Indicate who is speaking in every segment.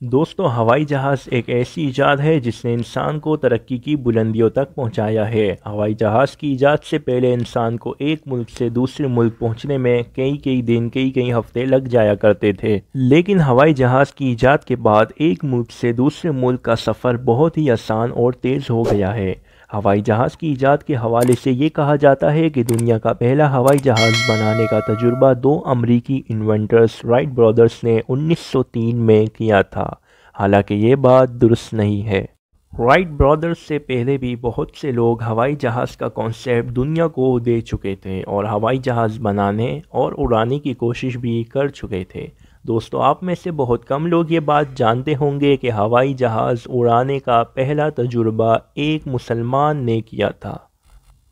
Speaker 1: دوستو ہوائی جہاز ایک ایسی ایجاد ہے جس نے انسان کو ترقی کی بلندیوں تک پہنچایا ہے۔ ہوائی جہاز کی ایجاد سے پہلے انسان کو ایک ملک سے دوسرے ملک پہنچنے میں کئی دن کئی ہفتے لگ جایا کرتے تھے، لیکن ہوائی جہاز کی ایجاد کے بعد ایک ملک سے دوسرے ملک کا سفر بہت ہی آسان اور تیز ہو گیا ہے۔ ہوائی جہاز کی ایجاد کے حوالے سے یہ کہا جاتا ہے کہ دنیا کا پہلا ہوائی جہاز بنانے کا تجربہ دو امریکی انوینٹرز رائٹ برادرز نے 1903 میں کیا تھا، حالانکہ یہ بات درست نہیں ہے۔ رائٹ برادرز سے پہلے بھی بہت سے لوگ ہوائی جہاز کا کانسیپٹ دنیا کو دے چکے تھے اور ہوائی جہاز بنانے اور اڑانے کی کوشش بھی کر چکے تھے۔ دوستو آپ میں سے بہت کم لوگ یہ بات جانتے ہوں گے کہ ہوائی جہاز اڑانے کا پہلا تجربہ ایک مسلمان نے کیا تھا۔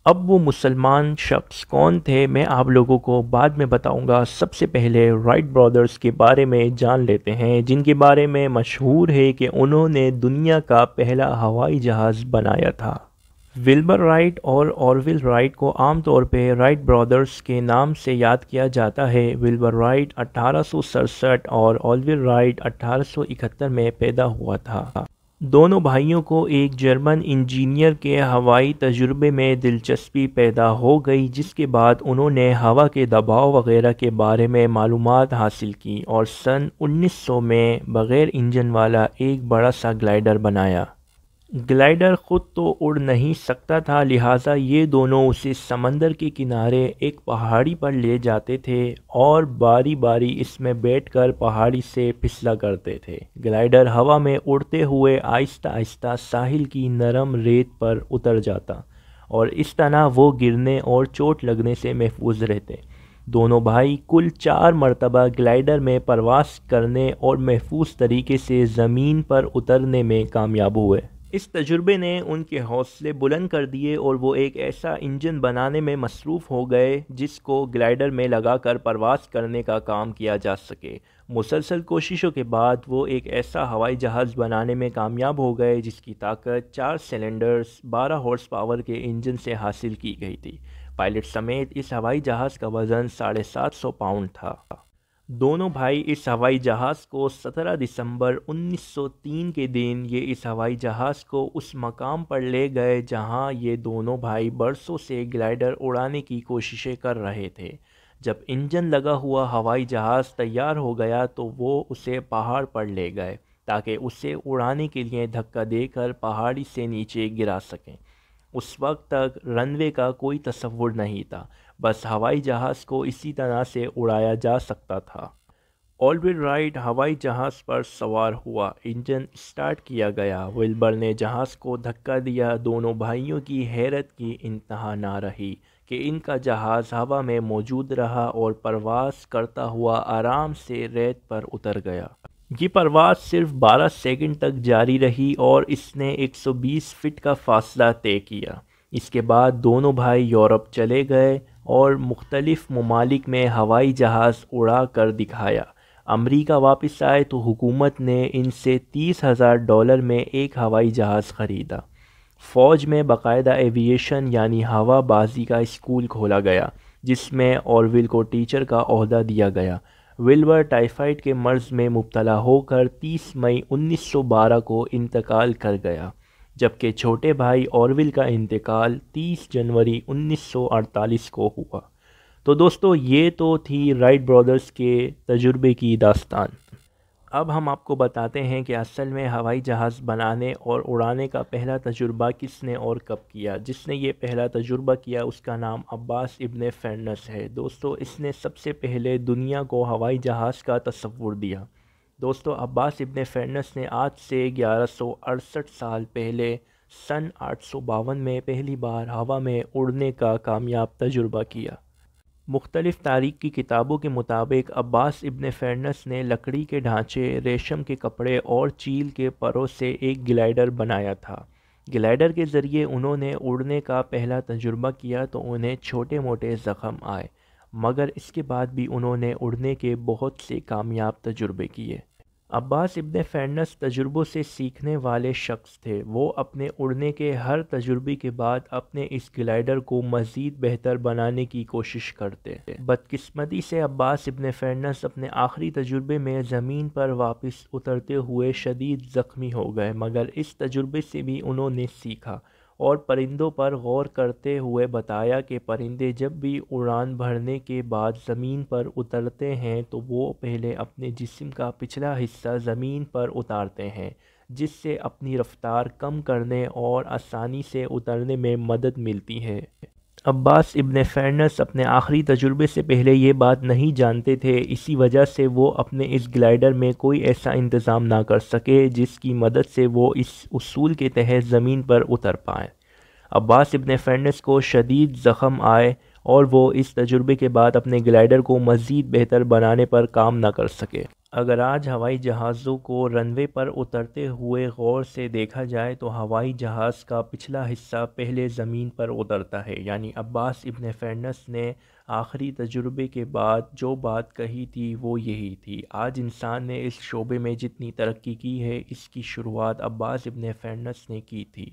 Speaker 1: اب وہ مسلمان شخص کون تھے میں آپ لوگوں کو بعد میں بتاؤں گا۔ سب سے پہلے رائٹ برادرز کے بارے میں جان لیتے ہیں، جن کے بارے میں مشہور ہے کہ انہوں نے دنیا کا پہلا ہوائی جہاز بنایا تھا۔ ولبر رائٹ اور اورول رائٹ کو عام طور پہ رائٹ برادرز کے نام سے یاد کیا جاتا ہے۔ ولبر رائٹ 1867 اور اورول رائٹ 1871 میں پیدا ہوا تھا۔ دونوں بھائیوں کو ایک جرمن انجینئر کے ہوائی تجربے میں دلچسپی پیدا ہو گئی، جس کے بعد انہوں نے ہوا کے دباؤ وغیرہ کے بارے میں معلومات حاصل کی اور سن 1900 میں بغیر انجن والا ایک بڑا سا گلائڈر بنایا۔ گلائڈر خود تو اڑ نہیں سکتا تھا، لہٰذا یہ دونوں اسے سمندر کے کنارے ایک پہاڑی پر لے جاتے تھے اور باری باری اس میں بیٹھ کر پہاڑی سے پھسلا کرتے تھے۔ گلائڈر ہوا میں اڑتے ہوئے آہستہ آہستہ ساحل کی نرم ریت پر اتر جاتا اور اس طرح وہ گرنے اور چوٹ لگنے سے محفوظ رہتے۔ دونوں بھائی کل 4 مرتبہ گلائڈر میں پرواز کرنے اور محفوظ طریقے سے زمین پر اترنے میں کامیاب ہوئے۔ اس تجربے نے ان کے حوصلے بلند کر دیے اور وہ ایک ایسا انجن بنانے میں مصروف ہو گئے جس کو گلائڈر میں لگا کر پرواز کرنے کا کام کیا جا سکے۔ مسلسل کوششوں کے بعد وہ ایک ایسا ہوائی جہاز بنانے میں کامیاب ہو گئے جس کی طاقت 4 سلنڈرز 12 ہارس پاور کے انجن سے حاصل کی گئی تھی۔ پائلٹ سمیت اس ہوائی جہاز کا وزن 750 پاؤنڈ تھا۔ دونوں بھائی اس ہوائی جہاز کو 17 دسمبر 1903 کے دن یہ اس ہوائی جہاز کو اس مقام پر لے گئے جہاں یہ دونوں بھائی برسوں سے گلائڈر اڑانے کی کوششیں کر رہے تھے۔ جب انجن لگا ہوا ہوائی جہاز تیار ہو گیا تو وہ اسے پہاڑ پر لے گئے تاکہ اسے اڑانے کے لیے دھکا دے کر پہاڑی سے نیچے گرا سکیں۔ اس وقت تک رن وے کا کوئی تصور نہیں تھا، بس ہوائی جہاز کو اسی طرح سے اڑایا جا سکتا تھا۔ اورول رائٹ ہوائی جہاز پر سوار ہوا، انجن سٹارٹ کیا گیا، ولبر نے جہاز کو دھکا دیا۔ دونوں بھائیوں کی حیرت کی انتہا نہ رہی کہ ان کا جہاز ہوا میں موجود رہا اور پرواز کرتا ہوا آرام سے ریت پر اتر گیا۔ یہ پرواز صرف 12 سیکنڈ تک جاری رہی اور اس نے 120 فٹ کا فاصلہ طے کیا۔ اس کے بعد دونوں بھائی یورپ چلے گئے اور مختلف ممالک میں ہوائی جہاز اڑا کر دکھایا۔ امریکہ واپس آئے تو حکومت نے ان سے $30,000 میں ایک ہوائی جہاز خریدا۔ فوج میں باقاعدہ ایوییشن یعنی ہوا بازی کا اسکول کھولا گیا جس میں اورول کو ٹیچر کا عہدہ دیا گیا۔ ولبر ٹائیفائڈ کے مرض میں مبتلا ہو کر 30 مئی 1912 کو انتقال کر گیا، جبکہ چھوٹے بھائی اورول کا انتقال 30 جنوری 1948 کو ہوا۔ تو دوستو یہ تو تھی رائٹ برادرز کے تجربے کی داستان۔ اب ہم آپ کو بتاتے ہیں کہ اصل میں ہوائی جہاز بنانے اور اڑانے کا پہلا تجربہ کس نے اور کب کیا۔ جس نے یہ پہلا تجربہ کیا اس کا نام عباس ابن فرنس ہے۔ دوستو اس نے سب سے پہلے دنیا کو ہوائی جہاز کا تصور دیا۔ دوستو عباس ابن فرنس نے آج سے 1168 سال پہلے سن 852 میں پہلی بار ہوا میں اڑنے کا کامیاب تجربہ کیا۔ مختلف تاریخ کی کتابوں کے مطابق عباس ابن فرنس نے لکڑی کے ڈھانچے، ریشم کے کپڑے اور چیل کے پروں سے ایک گلائڈر بنایا تھا۔ گلائڈر کے ذریعے انہوں نے اڑنے کا پہلا تجربہ کیا تو انہیں چھوٹے موٹے زخم آئے، مگر اس کے بعد بھی انہوں نے اڑنے کے بہت سے کامیاب تجربے کیے۔ عباس ابن فرنس تجربوں سے سیکھنے والے شخص تھے۔ وہ اپنے اڑنے کے ہر تجربے کے بعد اپنے اس گلائڈر کو مزید بہتر بنانے کی کوشش کرتے۔ بدقسمتی سے عباس ابن فرنس اپنے آخری تجربے میں زمین پر واپس اترتے ہوئے شدید زخمی ہو گئے، مگر اس تجربے سے بھی انہوں نے سیکھا اور پرندوں پر غور کرتے ہوئے بتایا کہ پرندے جب بھی اڑان بھرنے کے بعد زمین پر اترتے ہیں تو وہ پہلے اپنے جسم کا پچھلا حصہ زمین پر اتارتے ہیں، جس سے اپنی رفتار کم کرنے اور آسانی سے اترنے میں مدد ملتی ہے۔ عباس ابن فرنس اپنے آخری تجربے سے پہلے یہ بات نہیں جانتے تھے، اسی وجہ سے وہ اپنے اس گلائڈر میں کوئی ایسا انتظام نہ کر سکے جس کی مدد سے وہ اس اصول کے تحت زمین پر اتر پائیں۔ عباس ابن فرنس کو شدید زخم آئے اور وہ اس تجربے کے بعد اپنے گلائڈر کو مزید بہتر بنانے پر کام نہ کر سکے۔ اگر آج ہوائی جہازوں کو رن وے پر اترتے ہوئے غور سے دیکھا جائے تو ہوائی جہاز کا پچھلا حصہ پہلے زمین پر اترتا ہے، یعنی عباس ابن فرنس نے آخری تجربے کے بعد جو بات کہی تھی وہ یہی تھی۔ آج انسان نے اس شعبے میں جتنی ترقی کی ہے، اس کی شروعات عباس ابن فرنس نے کی تھی۔